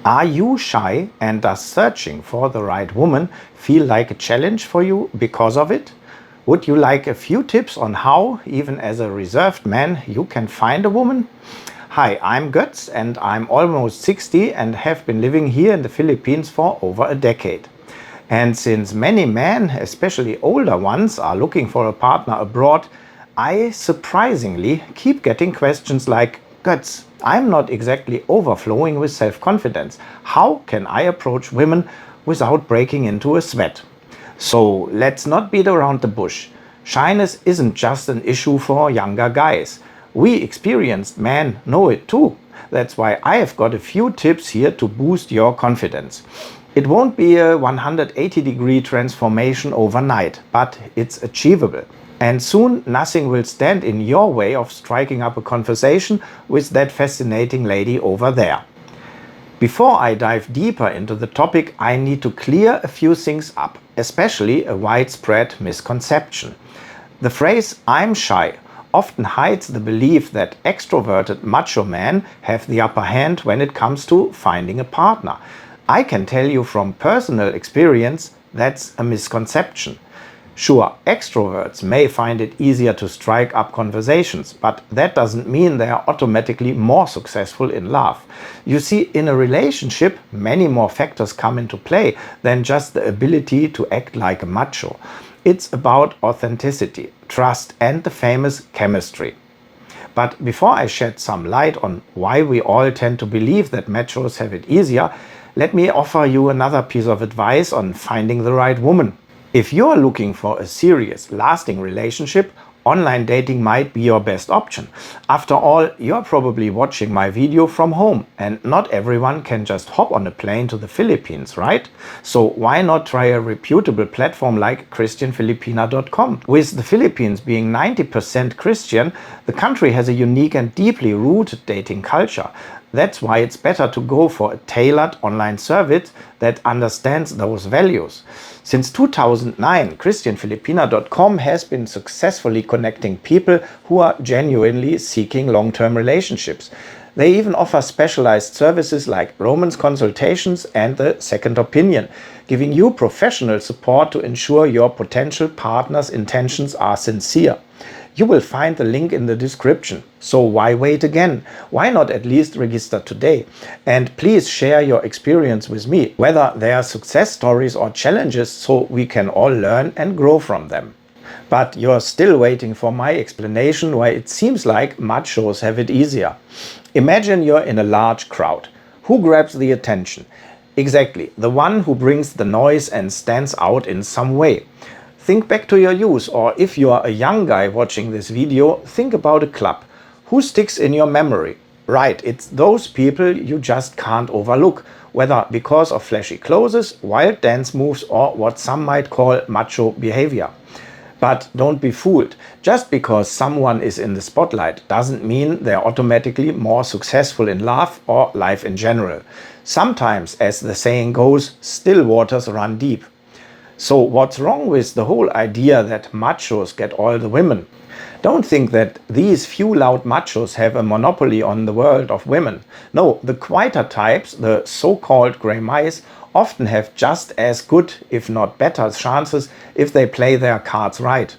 Are you shy, and does searching for the right woman feel like a challenge for you because of it? Would you like a few tips on how, even as a reserved man, you can find a woman? Hi, I'm Götz and I'm almost 60 and have been living here in the Philippines for over a decade. And since many men, especially older ones, are looking for a partner abroad, I surprisingly keep getting questions like, Götz, I'm not exactly overflowing with self-confidence. How can I approach women without breaking into a sweat? So let's not beat around the bush. Shyness isn't just an issue for younger guys. We experienced men know it too. That's why I have got a few tips here to boost your confidence. It won't be a 180-degree transformation overnight, but it's achievable. And soon nothing will stand in your way of striking up a conversation with that fascinating lady over there. Before I dive deeper into the topic, I need to clear a few things up, especially a widespread misconception. The phrase "I'm shy" often hides the belief that extroverted macho men have the upper hand when it comes to finding a partner. I can tell you from personal experience that's a misconception. Sure, extroverts may find it easier to strike up conversations, but that doesn't mean they are automatically more successful in love. You see, in a relationship, many more factors come into play than just the ability to act like a macho. It's about authenticity, trust, and the famous chemistry. But before I shed some light on why we all tend to believe that machos have it easier, let me offer you another piece of advice on finding the right woman. If you're looking for a serious, lasting relationship, online dating might be your best option. After all, you're probably watching my video from home, and not everyone can just hop on a plane to the Philippines, right? So why not try a reputable platform like christianfilipina.com? With the Philippines being 90% Christian, the country has a unique and deeply rooted dating culture. That's why it's better to go for a tailored online service that understands those values. Since 2009, christianfilipina.com has been successfully connecting people who are genuinely seeking long-term relationships. They even offer specialized services like romance consultations and the second opinion, giving you professional support to ensure your potential partner's intentions are sincere. You will find the link in the description. So why wait again? Why not at least register today? And please share your experience with me, whether they are success stories or challenges, so we can all learn and grow from them. But you're still waiting for my explanation why it seems like machos have it easier. Imagine you're in a large crowd. Who grabs the attention? Exactly, the one who brings the noise and stands out in some way. Think back to your youth, or if you are a young guy watching this video, think about a club. Who sticks in your memory? Right, it's those people you just can't overlook, whether because of flashy clothes, wild dance moves, or what some might call macho behavior. But don't be fooled. Just because someone is in the spotlight doesn't mean they're automatically more successful in love or life in general. Sometimes, as the saying goes, still waters run deep. So what's wrong with the whole idea that machos get all the women? Don't think that these few loud machos have a monopoly on the world of women. No, the quieter types, the so-called grey mice, often have just as good, if not better, chances if they play their cards right.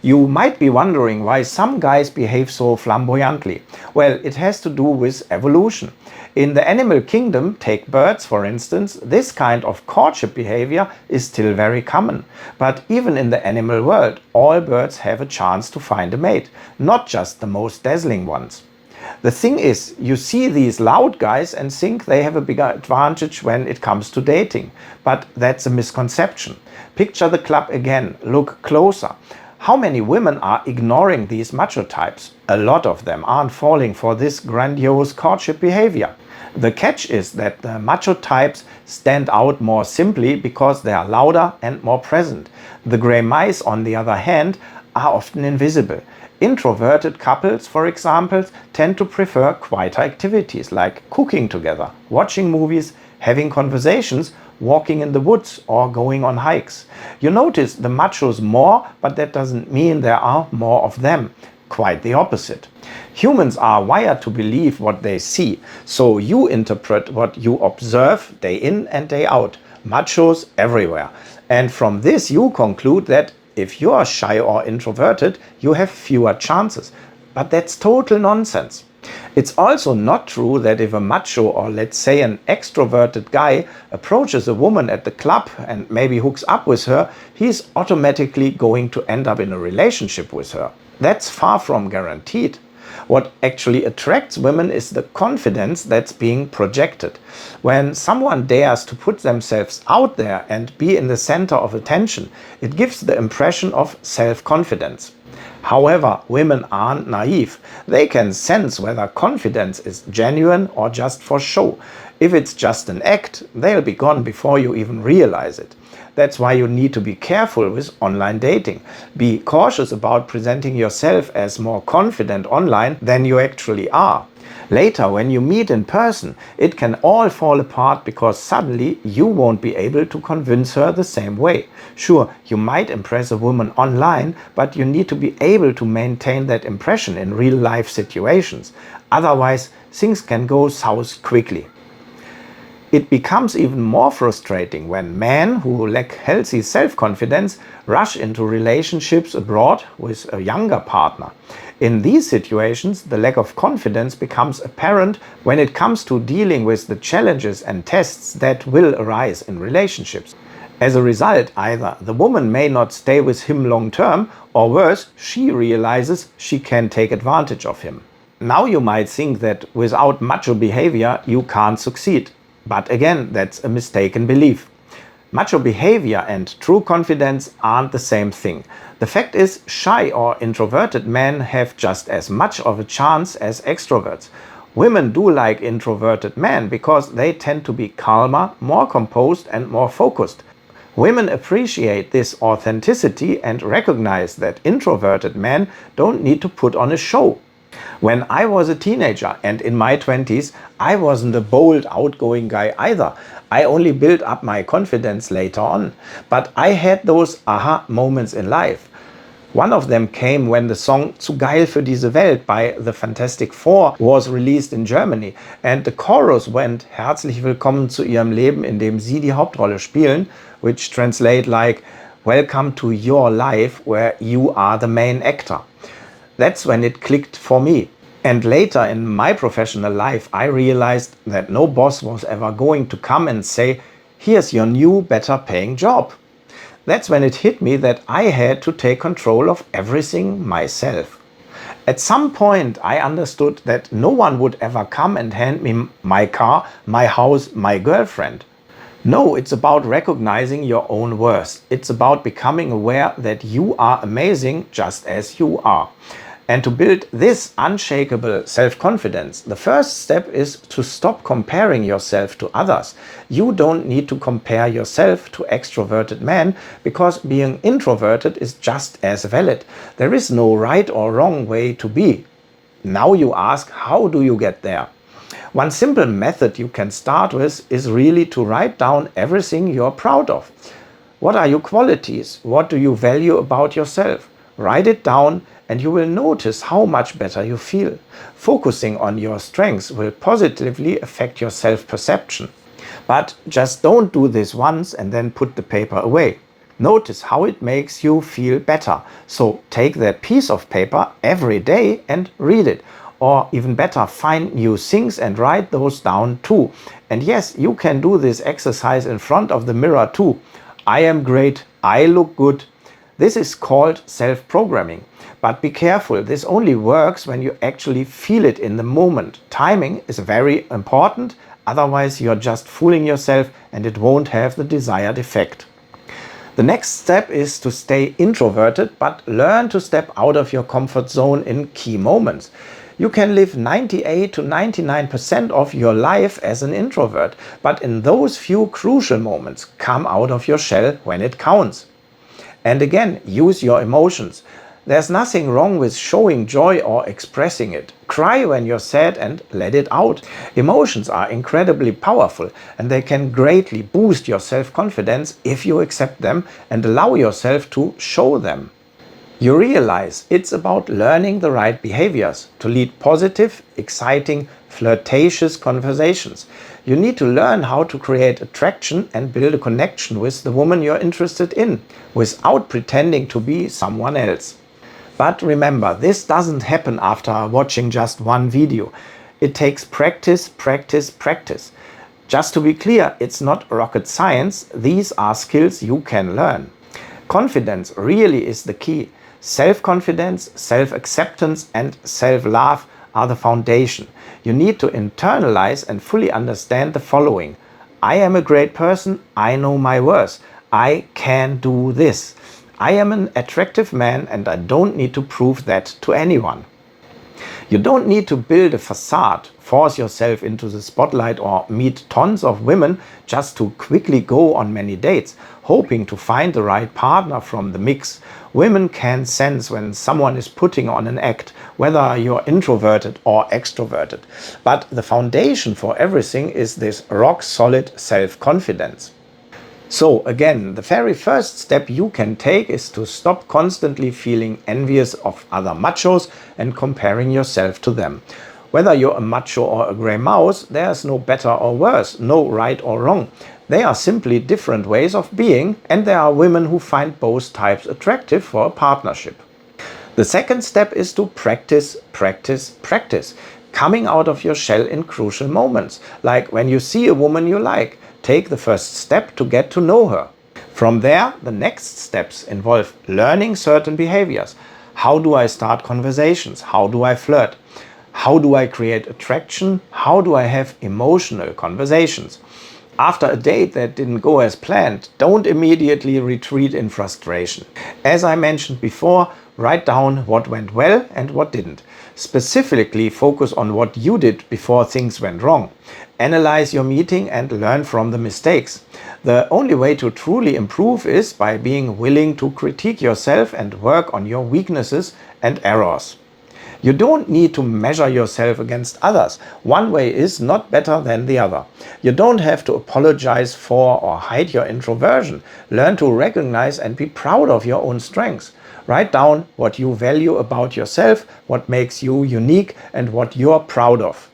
You might be wondering why some guys behave so flamboyantly. Well, it has to do with evolution. In the animal kingdom, take birds for instance, this kind of courtship behavior is still very common. But even in the animal world, all birds have a chance to find a mate, not just the most dazzling ones. The thing is, you see these loud guys and think they have a bigger advantage when it comes to dating. But that's a misconception. Picture the club again, look closer. How many women are ignoring these macho types? A lot of them aren't falling for this grandiose courtship behavior. The catch is that the macho types stand out more simply because they are louder and more present. The grey mice, on the other hand, are often invisible. Introverted couples, for example, tend to prefer quieter activities like cooking together, watching movies, having conversations, walking in the woods or going on hikes. You notice the machos more, but that doesn't mean there are more of them. Quite the opposite. Humans are wired to believe what they see, so you interpret what you observe day in and day out. Machos everywhere. And from this you conclude that if you are shy or introverted, you have fewer chances. But that's total nonsense. It's also not true that if a macho, or let's say an extroverted guy, approaches a woman at the club and maybe hooks up with her, he's automatically going to end up in a relationship with her. That's far from guaranteed. What actually attracts women is the confidence that's being projected. When someone dares to put themselves out there and be in the center of attention, it gives the impression of self-confidence. However, women aren't naive. They can sense whether confidence is genuine or just for show. If it's just an act, they'll be gone before you even realize it. That's why you need to be careful with online dating. Be cautious about presenting yourself as more confident online than you actually are. Later, when you meet in person, it can all fall apart because suddenly you won't be able to convince her the same way. Sure, you might impress a woman online, but you need to be able to maintain that impression in real-life situations. Otherwise, things can go south quickly. It becomes even more frustrating when men who lack healthy self-confidence rush into relationships abroad with a younger partner. In these situations, the lack of confidence becomes apparent when it comes to dealing with the challenges and tests that will arise in relationships. As a result, either the woman may not stay with him long term, or worse, she realizes she can take advantage of him. Now you might think that without macho behavior you can't succeed. But again, that's a mistaken belief. Macho behavior and true confidence aren't the same thing. The fact is, shy or introverted men have just as much of a chance as extroverts. Women do like introverted men because they tend to be calmer, more composed and more focused. Women appreciate this authenticity and recognize that introverted men don't need to put on a show. When I was a teenager and in my 20s, I wasn't a bold, outgoing guy either. I only built up my confidence later on. But I had those aha moments in life. One of them came when the song Zu geil für diese Welt by the Fantastic Four was released in Germany. And the chorus went, Herzlich willkommen zu Ihrem Leben, in dem Sie die Hauptrolle spielen, which translate like, Welcome to your life where you are the main actor. That's when it clicked for me. And later in my professional life, I realized that no boss was ever going to come and say, here's your new, better paying job. That's when it hit me that I had to take control of everything myself. At some point, I understood that no one would ever come and hand me my car, my house, my girlfriend. No, it's about recognizing your own worth. It's about becoming aware that you are amazing just as you are. And to build this unshakable self-confidence, the first step is to stop comparing yourself to others. You don't need to compare yourself to extroverted men because being introverted is just as valid. There is no right or wrong way to be. Now you ask, how do you get there? One simple method you can start with is really to write down everything you're proud of. What are your qualities? What do you value about yourself? Write it down and you will notice how much better you feel. Focusing on your strengths will positively affect your self-perception. But just don't do this once and then put the paper away. Notice how it makes you feel better. So take that piece of paper every day and read it. Or even better, find new things and write those down too. And yes, you can do this exercise in front of the mirror too. I am great, I look good. This is called self-programming. But be careful, this only works when you actually feel it in the moment. Timing is very important, otherwise you're just fooling yourself and it won't have the desired effect. The next step is to stay introverted, but learn to step out of your comfort zone in key moments. You can live 98 to 99% of your life as an introvert, but in those few crucial moments, come out of your shell when it counts. And again, use your emotions. There's nothing wrong with showing joy or expressing it. Cry when you're sad and let it out. Emotions are incredibly powerful and they can greatly boost your self-confidence if you accept them and allow yourself to show them. You realize it's about learning the right behaviors to lead positive, exciting, flirtatious conversations. You need to learn how to create attraction and build a connection with the woman you're interested in, without pretending to be someone else. But remember, this doesn't happen after watching just one video. It takes practice, practice, practice. Just to be clear, it's not rocket science. These are skills you can learn. Confidence really is the key. Self-confidence, self-acceptance and self-love are the foundation. You need to internalize and fully understand the following. I am a great person. I know my worth. I can do this. I am an attractive man and I don't need to prove that to anyone. You don't need to build a facade, force yourself into the spotlight or meet tons of women just to quickly go on many dates, hoping to find the right partner from the mix. Women can sense when someone is putting on an act, whether you're introverted or extroverted. But the foundation for everything is this rock-solid self-confidence. So again, the very first step you can take is to stop constantly feeling envious of other machos and comparing yourself to them. Whether you're a macho or a grey mouse, there's no better or worse, no right or wrong. They are simply different ways of being, and there are women who find both types attractive for a partnership. The second step is to practice, practice, practice. Coming out of your shell in crucial moments, like when you see a woman you like. Take the first step to get to know her. From there, the next steps involve learning certain behaviors. How do I start conversations? How do I flirt? How do I create attraction? How do I have emotional conversations? After a date that didn't go as planned, don't immediately retreat in frustration. As I mentioned before, write down what went well and what didn't. Specifically focus on what you did before things went wrong. Analyze your meeting and learn from the mistakes. The only way to truly improve is by being willing to critique yourself and work on your weaknesses and errors. You don't need to measure yourself against others. One way is not better than the other. You don't have to apologize for or hide your introversion. Learn to recognize and be proud of your own strengths. Write down what you value about yourself, what makes you unique, and what you're proud of.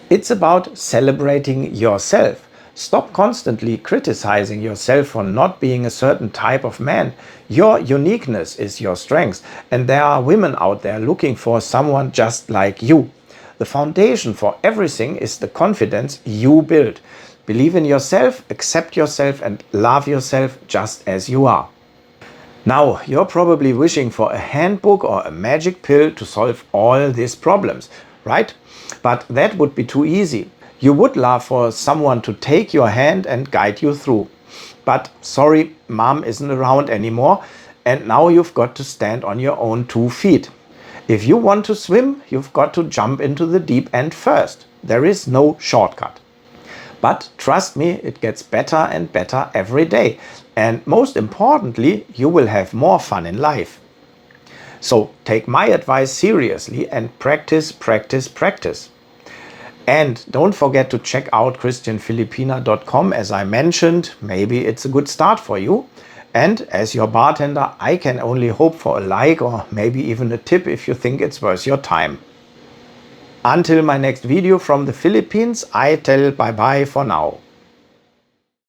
It's about celebrating yourself. Stop constantly criticizing yourself for not being a certain type of man. Your uniqueness is your strength, and there are women out there looking for someone just like you. The foundation for everything is the confidence you build. Believe in yourself, accept yourself, and love yourself just as you are. Now, you're probably wishing for a handbook or a magic pill to solve all these problems, right? But that would be too easy. You would love for someone to take your hand and guide you through. But sorry, mom isn't around anymore, and now you've got to stand on your own 2 feet. If you want to swim, you've got to jump into the deep end first. There is no shortcut. But trust me, it gets better and better every day. And most importantly, you will have more fun in life. So take my advice seriously and practice, practice, practice. And don't forget to check out christianfilipina.com. As I mentioned, maybe it's a good start for you. And as your bartender, I can only hope for a like or maybe even a tip if you think it's worth your time. Until my next video from the Philippines, I tell bye-bye for now.